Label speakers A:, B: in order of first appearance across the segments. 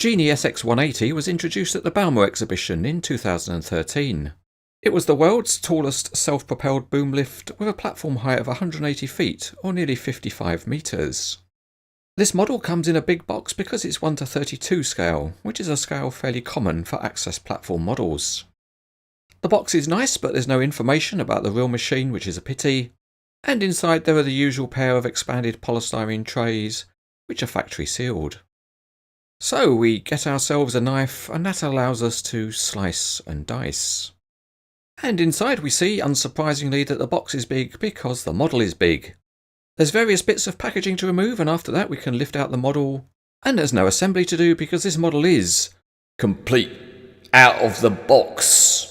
A: Genie SX-180 was introduced at the Balmer exhibition in 2013. It was the world's tallest self-propelled boom lift with a platform height of 180 feet or nearly 55 metres. This model comes in a big box because it's 1:32 scale, which is a scale fairly common for access platform models. The box is nice, but there's no information about the real machine, which is a pity, and inside there are the usual pair of expanded polystyrene trays, which are factory sealed. So we get ourselves a knife, and that allows us to slice and dice. And inside we see, unsurprisingly, that the box is big because the model is big. There's various bits of packaging to remove, and after that we can lift out the model, and there's no assembly to do because this model is complete out of the box.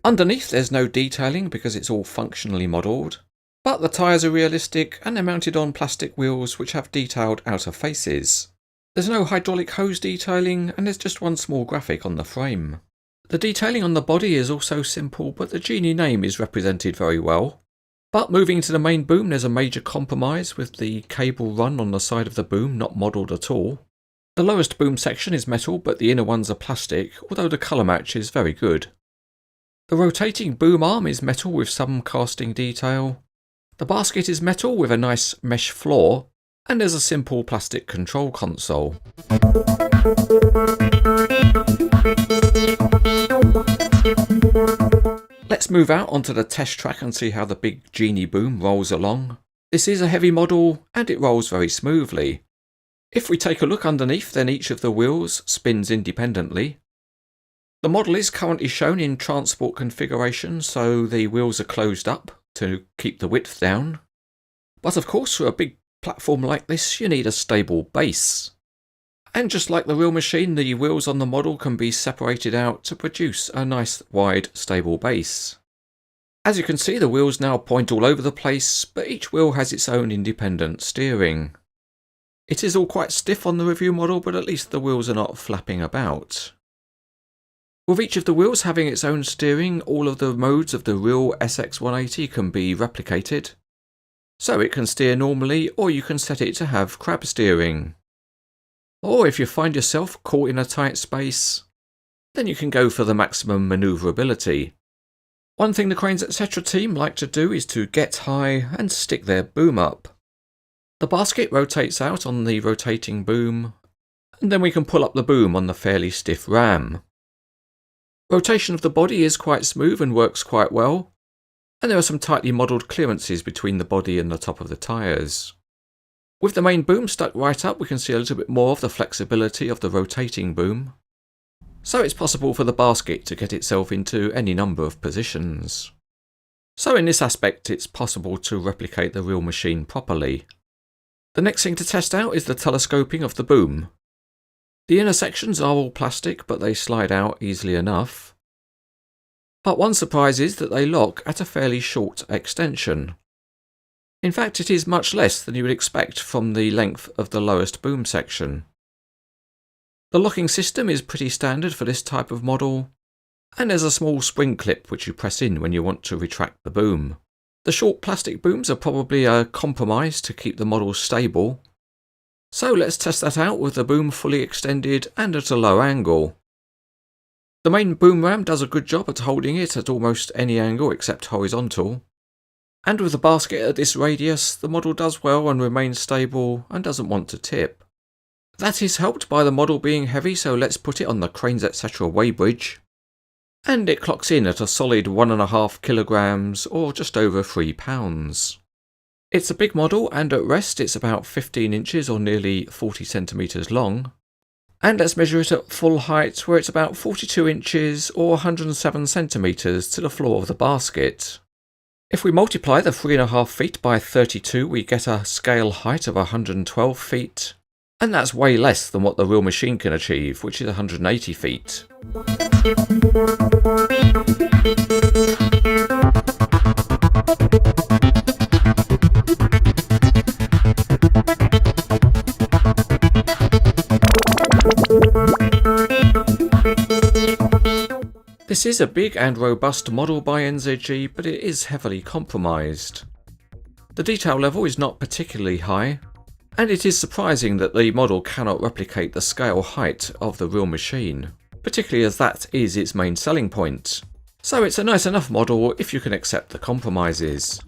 A: Underneath there's no detailing because it's all functionally modelled, but the tyres are realistic and they're mounted on plastic wheels which have detailed outer faces. There's no hydraulic hose detailing and there's just one small graphic on the frame. The detailing on the body is also simple, but the Genie name is represented very well. But moving to the main boom, there's a major compromise with the cable run on the side of the boom not modelled at all. The lowest boom section is metal, but the inner ones are plastic, although the colour match is very good. The rotating boom arm is metal with some casting detail. The basket is metal with a nice mesh floor, and there's a simple plastic control console. Let's move out onto the test track and see how the big Genie boom rolls along. This is a heavy model and it rolls very smoothly. If we take a look underneath, then each of the wheels spins independently. The model is currently shown in transport configuration, so the wheels are closed up to keep the width down. But of course, for a big platform like this, you need a stable base. And just like the real machine, the wheels on the model can be separated out to produce a nice wide stable base. As you can see, the wheels now point all over the place, but each wheel has its own independent steering. It is all quite stiff on the review model, but at least the wheels are not flapping about. With each of the wheels having its own steering, all of the modes of the real SX-180 can be replicated. So it can steer normally, or you can set it to have crab steering. Or if you find yourself caught in a tight space, then you can go for the maximum manoeuvrability. One thing the Cranes etc. team like to do is to get high and stick their boom up. The basket rotates out on the rotating boom, and then we can pull up the boom on the fairly stiff ram. Rotation of the body is quite smooth and works quite well, and there are some tightly modelled clearances between the body and the top of the tyres. With the main boom stuck right up, we can see a little bit more of the flexibility of the rotating boom, so it's possible for the basket to get itself into any number of positions. So in this aspect, it's possible to replicate the real machine properly. The next thing to test out is the telescoping of the boom. The inner sections are all plastic, but they slide out easily enough. But one surprise is that they lock at a fairly short extension. In fact, it is much less than you would expect from the length of the lowest boom section. The locking system is pretty standard for this type of model, and there's a small spring clip which you press in when you want to retract the boom. The short plastic booms are probably a compromise to keep the model stable. So let's test that out with the boom fully extended and at a low angle. The main boom ram does a good job at holding it at almost any angle except horizontal. And with the basket at this radius, the model does well and remains stable and doesn't want to tip. That is helped by the model being heavy, so let's put it on the Cranes etc. weighbridge. And it clocks in at a solid 1.5 kilograms or just over 3 pounds. It's a big model, and at rest it's about 15 inches or nearly 40 centimetres long. And let's measure it at full height, where it's about 42 inches or 107 centimetres to the floor of the basket. If we multiply the 3.5 feet by 32, we get a scale height of 112 feet. And that's way less than what the real machine can achieve, which is 180 feet. This is a big and robust model by NZG, but it is heavily compromised. The detail level is not particularly high, and it is surprising that the model cannot replicate the scale height of the real machine, particularly as that is its main selling point. So it's a nice enough model if you can accept the compromises.